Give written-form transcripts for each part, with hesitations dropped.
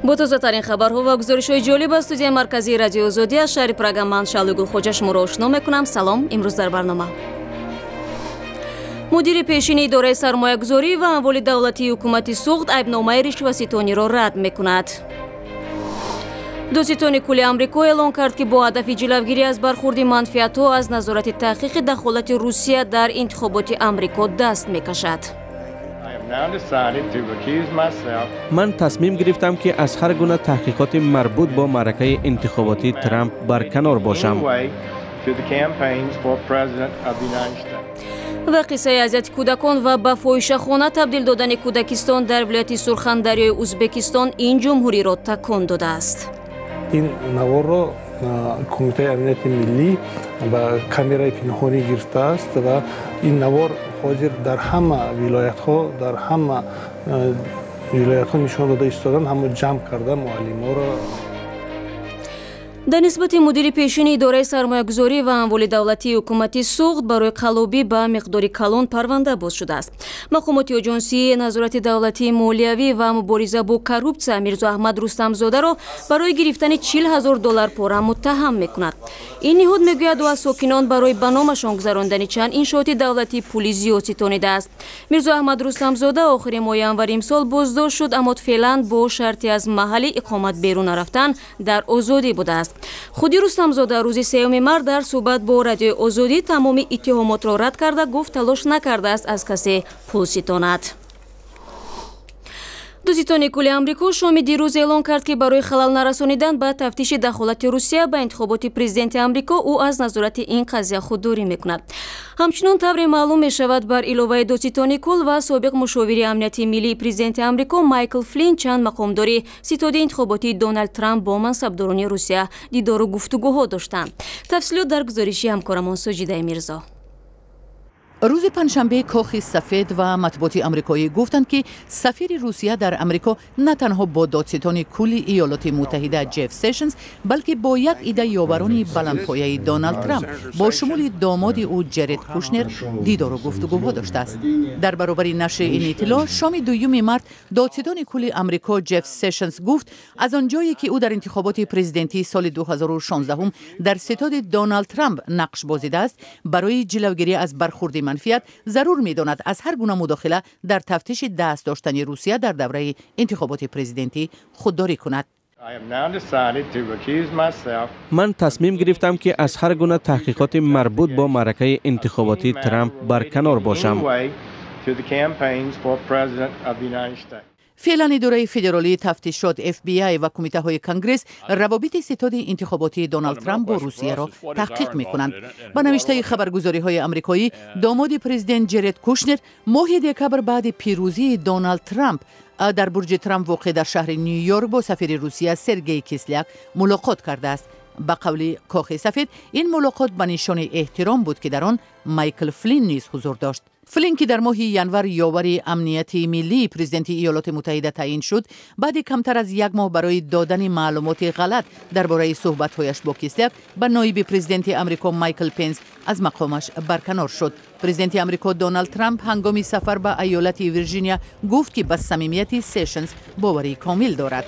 бо тозатарин хабарҳо ва гузоришҳои ҷолиб аз студияи марказии радиои Озодӣ аз шаҳри Прага ман Шаъли Гулхоҷа шуморо ошно мекунам. Салом. Имрӯз дар барнома мудири пешини идораи сармоягузорӣ ва амволи давлатии ҳукумати суғд айбномаи ришваситониро рад мекунад. Доситони кулли Амрико эълон кард ки бо ҳадафи ҷилавгирӣ аз бархурди манфиатҳо аз назорати таҳқиқи дахолати Русия дар интихоботи Амрико даст мекашад. من تصمیم گرفتم که از هر گونه تحقیقات مربوط با معرکه انتخاباتی ترامپ برکنار باشم. ва қиссаи азияти кӯдакон ва ба фоҳишахона табдил додани кӯдакистон дар вилояти Сурхандарёи Узбекистон ин ҷумҳуриро такон додааст. ин наворро Кумитаи амнияти миллӣ ва камераи пинҳонӣ гирифтааст ва ин навор ҳозир дар ҳама вилоятҳо нишон дода истодан, ҳама ҷамъ карда муаллиморо. дар нисбати мудири пешини идораи сармоягузорӣ ва амволи давлатии ҳукумати суғд барои қаллобӣ ба миқдори калон парванда боз шудааст. мақомоти оҷонсии назорати давлатии молиявӣ ва мубориза бо коррупсия Мирзо Аҳмад Рустамзодаро барои гирифтани $40,000 пора муттаҳам мекунад. ин ниҳод мегӯяд ӯ аз сокинон барои ба номашон гузарондани чанд иншооти давлатӣ пули зиёд ситонидааст. Мирзо Аҳмад Рустамзода охири моҳи январи имсол боздошт шуд, аммо феълан бо шарти аз маҳалли иқомат берун нарафтан дар озодӣ будааст. худи Рустамзода рӯзи 3 март дар суҳбат бо радиои Озодӣ тамоми иттиҳомотро рад карда гуфт талош накардааст аз касе пул ситонад. Дозитони кулли Амрико шоми дирӯз эълон кард ки барои халал нарасонидан ба тафтиши дахолати Русия ба интихоботи президенти Амрико ӯ аз назорати ин қазия худдорӣ мекунад. ҳамчунон тавре маълум мешавад бар иловаи дозитони кул ва собиқ мушовири амнияти миллии президенти Амрико Майкл Флин чанд мақомдори ситоди интихоботии Доналд Трамп бо мансабдорони Русия дидору гуфтугӯҳо доштанд. тафсилот дар гузориши ҳамкорамон Соҷидаи Мирзо. рӯзи панҷшанбе кохи сафед ва матбуоти амрикоӣ гуфтанд ки сафири русия дар амрико на танҳо бо додситони кулли иёлоти муттаҳида Ҷефф Сешнс, балки бо як ида ёварони баландпояи Доналд Трамп бо шумули домоди ӯ Ҷеред Кушнер дидору гуфтугӯҳо доштааст. дар баробари нашри ин иттилоъ шоми 2 март додситони кулли амрико Ҷефф Сешнс гуфт аз он ҷое ки ӯ дар интихоботи президентии соли 2016 дар ситоди Доналд Трамп нақш бозидааст, барои ҷилавгирӣ аз бархурди манфиат зарур медонад аз ҳар гуна мудохила дар тафтиши даст доштани Русия дар давраи интихоботи президентӣ худдорӣ кунад. من تصمیم گرفتم که از هر گونه تحقیقات مربوط با معرکه انتخاباتی ترامپ برکنار باشم. فعلا اداره فدرالی تفتیشات FBI و کمیته‌های کنگرس روابط ستاد انتخاباتی دونالد ترامپ با روسیه را تحقیق می‌کنند. با نوشته خبرگزاری‌های آمریکایی، داماد پرزیدنت جرد کوشنر ماه دکبر بعد پیروزی دونالد ترامپ در برج ترامپ واقع در شهر نیویورک با سفیر روسیه سرگئی کیسلیاک ملاقات کرده است. با قول کاخ سفید این ملاقات به نشان احترام بود که در آن مایکل فلین نیز حضور داشت. فلین که در ماه ینور یاور امنیتی ملی پرزیدنت ایالات متحده تعیین شد، بعد کمتر از یک ماه برای دادن معلومات غلط درباره صحبت‌هایش با کیسلیاک به نایب پرزیدنت آمریکا مایکل پنس از مقامش برکنار شد. پرزیدنت آمریکا دونالد ترامپ هنگام سفر به ایالت ویرجینیا گفت که به صمیمیت سشنز باوری کامل دارد.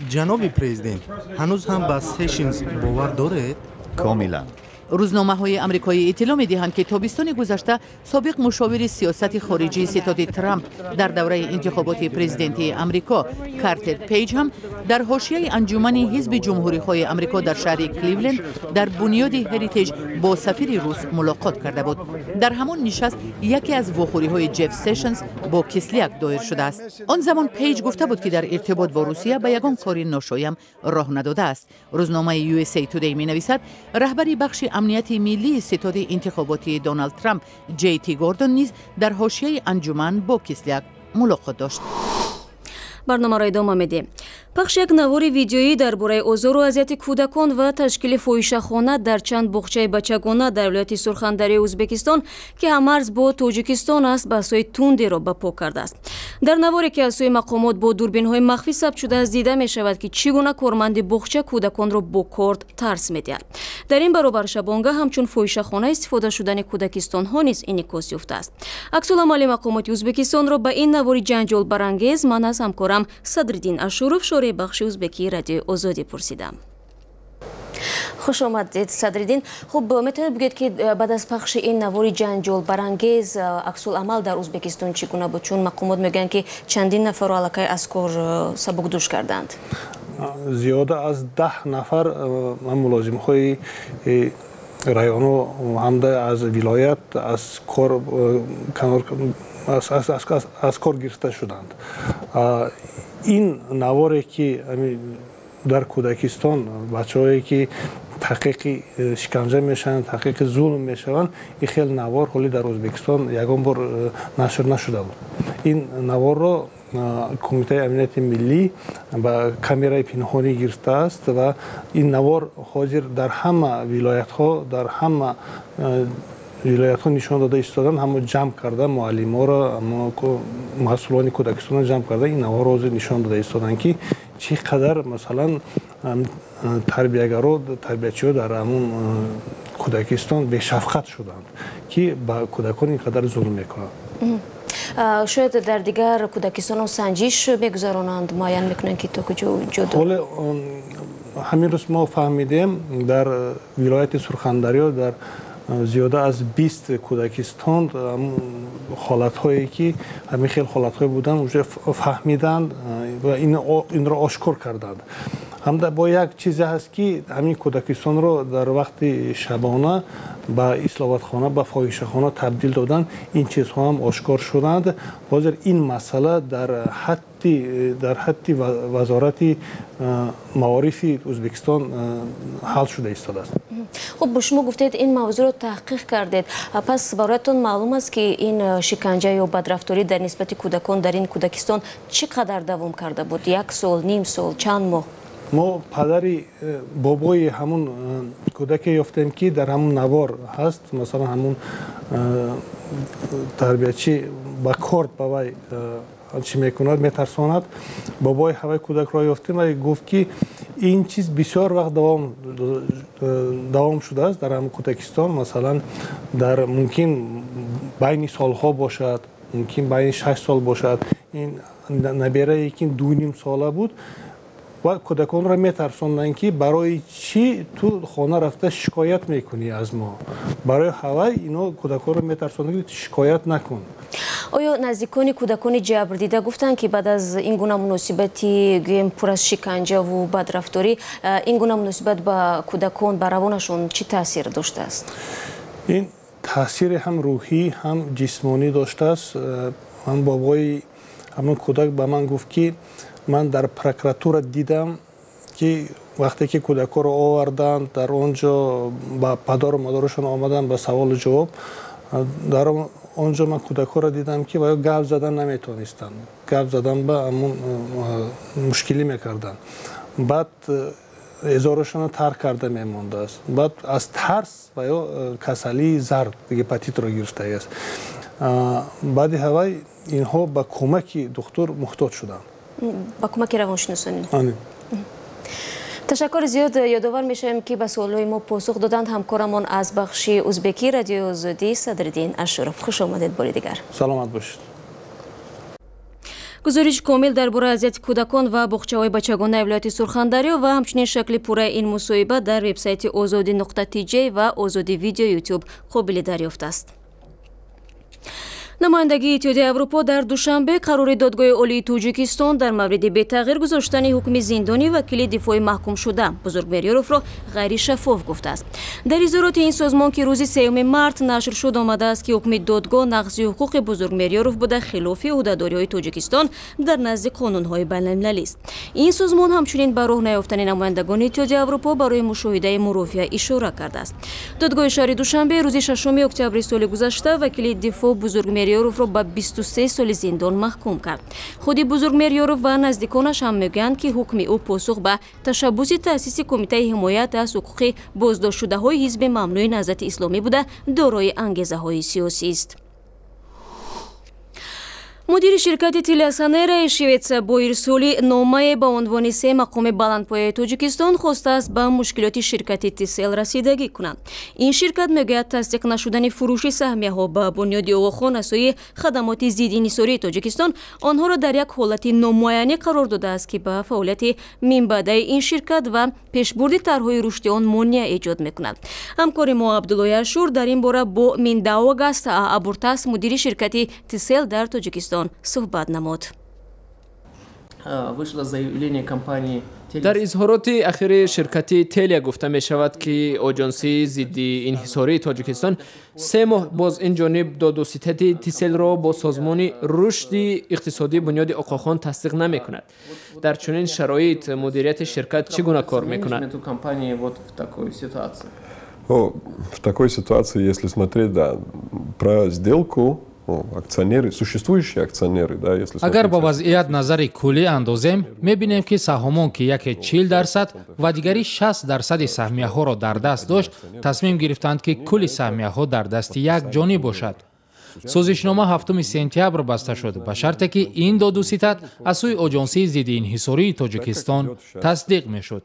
جناب پرزیدنت، هنوز هم به سشنز باور دارید؟ کاملا. روزنامه‌های آمریکایی اطلاع می‌دهند که تابستان گذشته سابق مشاور سیاست خارجی ستاد ترامپ در دوره انتخابات پرزیدنتی آمریکا کارتر پیج هم در حاشیه انجمن حزب جمهوری‌خواه آمریکا در شهر کلیولند در بنیاد هریتیج با سفیر روس ملاقات کرده بود. در همان نشست یکی از واخوری‌های جف سشنز با کیسلیاک دایر شده است. آن زمان پیج گفته بود که در ارتباط با روسیه به یگان کاری ناشایم راه نداده است. روزنامه USA Today می‌نویسد رهبری بخش امنیتی ملی ستاد انتخاباتی دونالد ترامپ JT گوردون نیز در حاشیه انجمن با کیسلیاک ملاقات داشت. барномаро идома медиҳем. пахши як навори видеоӣ дар бораи озору азияти кӯдакон ва ташкили фоҳишахона дар чанд боғчаи бачагона дар вилояти Сурхандарёи Узбекистон ки ҳамарз бо Тоҷикистон аст баҳсҳои тундеро ба по кардааст. дар наворе ки аз сӯи мақомот бо дурбинҳои махфӣ сабт шудааст дида мешавад ки чӣ гуна корманди боғча кӯдаконро бо корд тарс медиҳад. дар ин баробар шабонгаҳ ҳамчун фоҳишахона истифода шудани кӯдакистонҳо низ инъикос ёфтааст. аксуламали мақомоти Узбекистонро ба ин навори ҷанҷолбарангез ман аз ҳамкорам ҳам Садриддин Ашуров, шории бахши ӯзбекии радиои Озодӣ пурсидам. خوش آمدید صدریدین. خب میتونید بگید که بعد از پخش این نواری جنجال برانگیز عکس‌العمل در ازبکستان چگونه بود؟ چون مقامات میگن که چندین نفر رو علاقه از کار سبکدوش کردند. زیاده از 10 نفر ملازم‌های رایون و همده از ولایت از کار از کار گرفته شدند. این نواری که در کودکستان بچه‌هایی که تحقیق شکنجه میشن، تحقیق ظلم میشن، این خیلی نوار حالی در ازبکستان یگان بار نشر نشده بود. این نوار را کمیته امنیت ملی با کامرای پنهانی گرفته است و این نوار حاضر در همه ولایت ها، در همه ولایت ها نشان داده ایستادن، همه جمع کرده معلم ها را، مسئولان کودکستان جمع کرده این نوار را نشان داده ایستادن که چقدر مثلا تربیتگرا تربیتچی‌ها در همون کودکستان به شفقت شدند که با کودکان اینقدر ظلم میکنند. شاید در دیگر کودکستان هم سنجش میگذارانند، معین میکنند که تا کجا حالا همین روز ما فهمیدیم در ولایت سرخندریا در زیاده از 20 کودکستان حالت هایی که همین خیلی حالت های بودن اونجا فهمیدند و این را آشکار کردند. هم با یک چیزی هست که همین کودکستان رو در وقت شبانه با اصلاحات خانه با فاحشه خانه تبدیل دادن. این چیزها هم آشکار شدند. حاضر این مسئله در حد وزارت معارف ازبکستان حل شده ایستاده است. خب شما گفتید این موضوع رو تحقیق کردید، پس برایتون معلوم است که این شکنجه یا بدرفتاری در نسبت کودکان در این کودکستان چقدر دوام کرده بود؟ 1 سال، نیم سال، چند ماه؟ ما پدری بابای همون کودک یافتیم که در همون نوار هست، مثلا همون تربیتچی با کارت بابای چی میکند میترساند. بابای هوای کودک را یافتیم و گفت که این چیز بسیار وقت دوام شده است در همون کودکستان، مثلا در ممکن بین سالها باشد، ممکن بین 6 سال باشد. این نبیره که 2.5 ساله بود و کودکان را میترساندند که برای چی تو خانه رفته شکایت میکنی از ما. برای هوای اینا کودکان را میترساندند که شکایت نکن. آیا نزدیکان کودکان جبر دیده گفتند که بعد از این گونه مناسبتی گویم پر از شکنجه و بدرفتاری، این گونه مناسبت با کودکان بر روانشون چی تاثیر داشته است؟ این تاثیر هم روحی هم جسمانی داشته است. من بابای همون کودک به من گفت که من در پروکراتور دیدم که وقتی که کودکان رو آوردند در اونجا با پدر و مادرشون آمدن به سوال و جواب، در اونجا من کودکان رو دیدم که باید گپ زدن نمیتونستن، گپ زدن با همون مشکلی میکردن. بعد ازارشون رو ترک کرده میمونده است. بعد از ترس و یا کسلی زرد دیگه هپاتیت رو گرفته است. بعد هوای اینها با کمک دکتر محتاج شدن. با کمک روانشناسانی. آره. تشکر زیاد. یادآور میشیم که به سوالای ما پاسخ دادند همکارمان از بخش ازبکی رادیو آزادی صدرالدین اشرف. خوش آمدید بار دیگر. سلامت باشید. گزارش کامل درباره اذیت کودکان و باغچه‌های بچگانه ولایت سرخندریا و همچنین شکل پوره این مصاحبه در وبسایت azadi.tj و آزادی ویدیو یوتیوب قابل دریافت است. намояндагии иттиҳодияи аврупо дар душанбе қарори додгоҳи олии тоҷикистон дар мавриди бетағйир гузоштани ҳукми зиндони вакили дифои маҳкумшуда Бузургмерёровро ғайри шаффоф гуфтааст. дар изороти ин созмон ки рӯзи 3 март нашр шуд омадааст ки ҳукми додгоҳ нақзи ҳуқуқи Бузургмерёров буда хилофи ӯҳдадориҳои Тоҷикистон дар назди қонунҳои байналмилалист. ин созмон ҳамчунин ба роҳ наёфтани намояндагони иттиҳодияи аврупо барои мушоҳидаи мурофиа ишора кардааст. додгоҳи шаҳри Душанбе рӯзи 6 октябри соли гузашта вакили дифоъ Бузургмерёровро ба 23 соли зиндон маҳкум кард. худи Бузургмерёров ва наздиконаш ҳам мегӯянд ки ҳукми ӯ посух ба ташаббуси таъсиси кумитаи ҳимоят аз ҳуқуқи боздоштшудаҳои ҳизби мамнӯи наҳзати исломӣ буда дорои ангезаҳои сиёсист. мудири ширкати телеосанераи Шветсия бо ирсоли номае ба унвони се мақоми баландпояи Тоҷикистон хостааст ба мушкилоти ширкати Тисел расидагӣ кунад. Ин ширкат мегӯяд тасдиқ нашудани фурӯши саҳмияҳо ба бунёди Оғохон асои хадамоти зиддинҳисории Тоҷикистон онҳоро дар як ҳолати номуайянӣ қарор додааст, ки ба фаъолияти минбаъдаи ин ширкат ва пешбурди тарҳҳои рушди он монеа эҷод мекунад. ҳамкори мо Абдуллои Ашур дар ин бора бо Миндаугаст Абуртас, мудири ширкати Тисел дар Тоҷикистон суҳбат намуд. дар изҳороти ахири ширкати Телия гуфта мешавад, ки оҷонсии зидди инҳисории Тоҷикистон 3 моҳ боз инҷониб додуситати Тиселро бо созмони рушди иқтисодии бунёди Оқохон тасдиқ намекунад. дар чунин шароит мудирияти ширкат чӣ гуна кор мекунад? В такой ситуации, если смотреть, про сделку, акционеры, существующие акционеры, если агар ба вазъият назари куллӣ андозем, мебинем ки саҳмон ки яке 40% ва дигари 60% саҳмияҳоро дар даст дошт, тасмим гирифтанд ки кулли саҳмияҳо дар дасти як ҷониб бошад. созишнома 7 сентябр баста шуд ба шарте ки ин додуситат аз сӯи оҷонсии зидди инҳисории Тоҷикистон тасдиқ мешуд.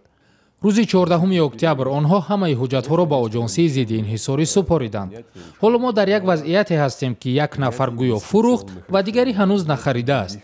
рӯзи 14 октябр онҳо ҳамаи ҳуҷҷатҳоро ба оҷонсии зидди инҳисорӣ супориданд. ҳоло мо дар як вазъияте ҳастем, ки як нафар гӯё фурӯхт ва дигари ҳанӯз нахаридааст.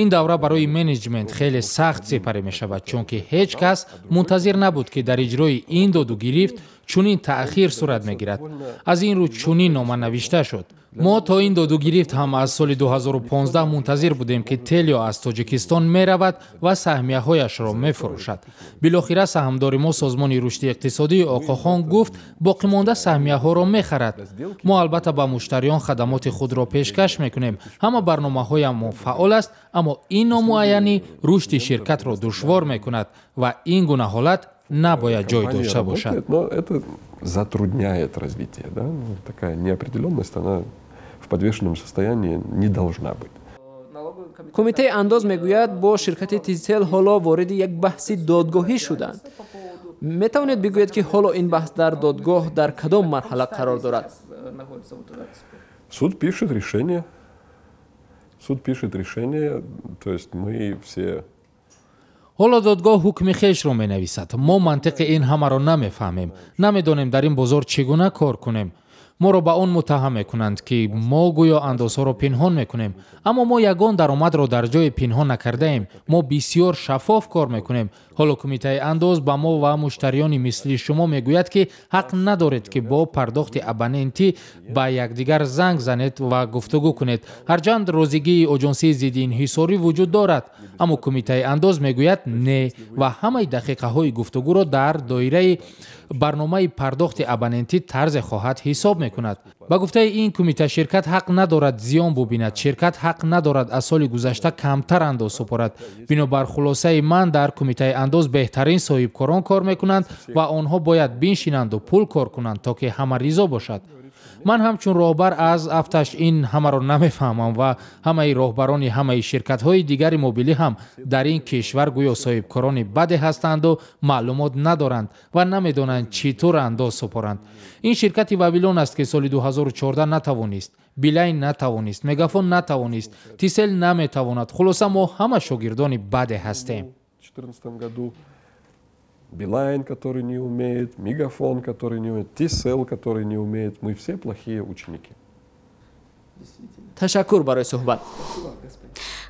ин давра барои менеҷмент хеле сахт сепарӣ мешавад, чунки ҳеҷ кас мунтазир набуд, ки дар иҷрои ин додугирифт чунин таъхир сурат мегирад. аз ин рӯ чунин нома навишта шуд. мо то ин додугирифт ҳам аз соли 2015 мунтазир будем, ки Телио аз Тоҷикистон меравад ва саҳмияҳояшро мефурӯшад. билохира саҳмдори мо созмони рушди иқтисодии Оқохон гуфт боқимонда саҳмияҳоро мехарад. мо албатта ба муштариён хадамоти худро пешкаш мекунем. ҳама барномаҳоямон фаъол аст, аммо ин номуайянӣ рушди ширкатро душвор мекунад ва ин гуна ҳолат набояд ҷой дошта бошад. Затрудняет развитие. Такая неопределенность, она в подвешенном состоянии не должна быть. кумитаи андоз мегӯяд бо ширкати Тисел ҳоло вориди як баҳси додгоҳӣ шуданд. метавонед бигӯед, ки ҳоло ин баҳс дар додгоҳ дар кадом марҳала қарор дорад? Суд пишет решение. То есть мы все... ҳоло додгоҳ ҳукми хешро менависад. мо мантиқи ин ҳамаро намефаҳмем. намедонем дар ин бозор чӣ гуна кор кунем. моро ба он муттаҳам мекунанд, ки мо гӯё андозҳоро пинҳон мекунем. аммо мо ягон даромадро дар ҷое пинҳон накардаем. мо бисьёр шаффоф кор мекунем. ҳоло кумитаи андоз ба мо ва муштариёни мисли шумо мегӯяд, ки ҳақ надоред, ки бо пардохти абонентӣ ба якдигар занг занед ва гуфтугӯ кунед. ҳарчанд розигии оҷонсии зидди инҳисорӣ вуҷуд дорад, аммо кумитаи андоз мегӯяд не ва ҳамаи дақиқаҳои гуфтугӯро дар доираи барномаи пардохти абонентӣ тарзе хоҳад ҳисоб мекунад. ба гуфтаи ин кумита, ширкат ҳақ надорад зиён бубинад. ширкат ҳақ надорад аз соли гузашта камтар андоз супорад. бинобар хулосаи ман, дар кумитаи андоз беҳтарин соҳибкорон кор мекунанд ва онҳо бояд биншинанду пул кор кунанд, то ки ҳама ризо бошад. ман ҳамчун роҳбар аз афташ ин ҳамаро намефаҳмам ва ҳамаи роҳбарони ҳамаи ширкатҳои дигари мобилӣ ҳам дар ин кишвар гӯё соҳибкорони баде ҳастанду маълумот надоранд ва намедонанд чӣ тур андоз супоранд. ин ширкати Вавилон аст, ки соли 2014 натавонист, Билайн натавонист, Мегафон натавонист, Тисел наметавонад. хулоса мо ҳама шогирдони баде ҳастем. Билайн, который не умеет, Мегафон, который не умеет, Тисел, который не умеет. Мы все плохие ученики. ташаккур барои суҳбат.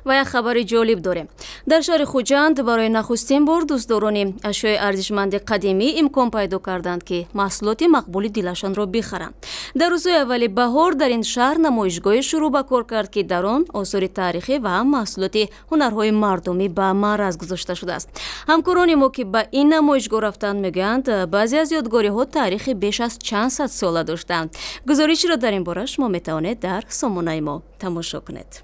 ва як хабари ҷолиб дорем. дар шаҳри Хуҷанд барои нахустин бор дӯстдорони ашёи арзишманди қадимӣ имкон пайдо карданд, ки маҳсулоти мақбули дилашонро бихаранд. дар рӯзҳои аввали баҳор дар ин шаҳр намоишгоҳе шурӯъ ба кор кард, ки дар он осори таърихӣ ва маҳсулоти ҳунарҳои мардумӣ ба маъраз гузошта шудааст. ҳамкорони мо, ки ба ин намоишгоҳ рафтанд, мегӯянд баъзе аз ёдгориҳо таърихи беш аз чанд сад сола доштанд. гузоришро дар ин бора шумо метавонед дар сомонаи мо тамошо кунед.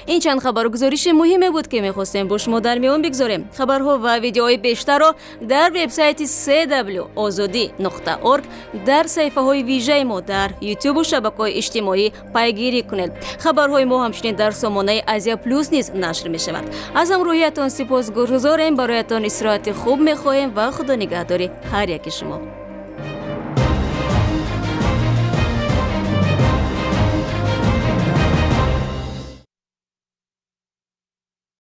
ин чанд хабару гузориши муҳиме буд, ки мехостем бо шумо дар миён бигзорем. хабарҳо ва видеоҳои бештарро дар вебсайти cw.ozodi.org, дар саҳифаҳои вижаи мо дар ютубу шабакаҳои иҷтимоӣ пайгирӣ кунед. хабарҳои мо ҳамчунин дар сомонаи Азия Плюс низ нашр мешавад. аз ҳамроҳиятон сипосгузорем. бароятон истироҳати хуб мехоҳем ва худо нигаҳдори ҳар яки шумо.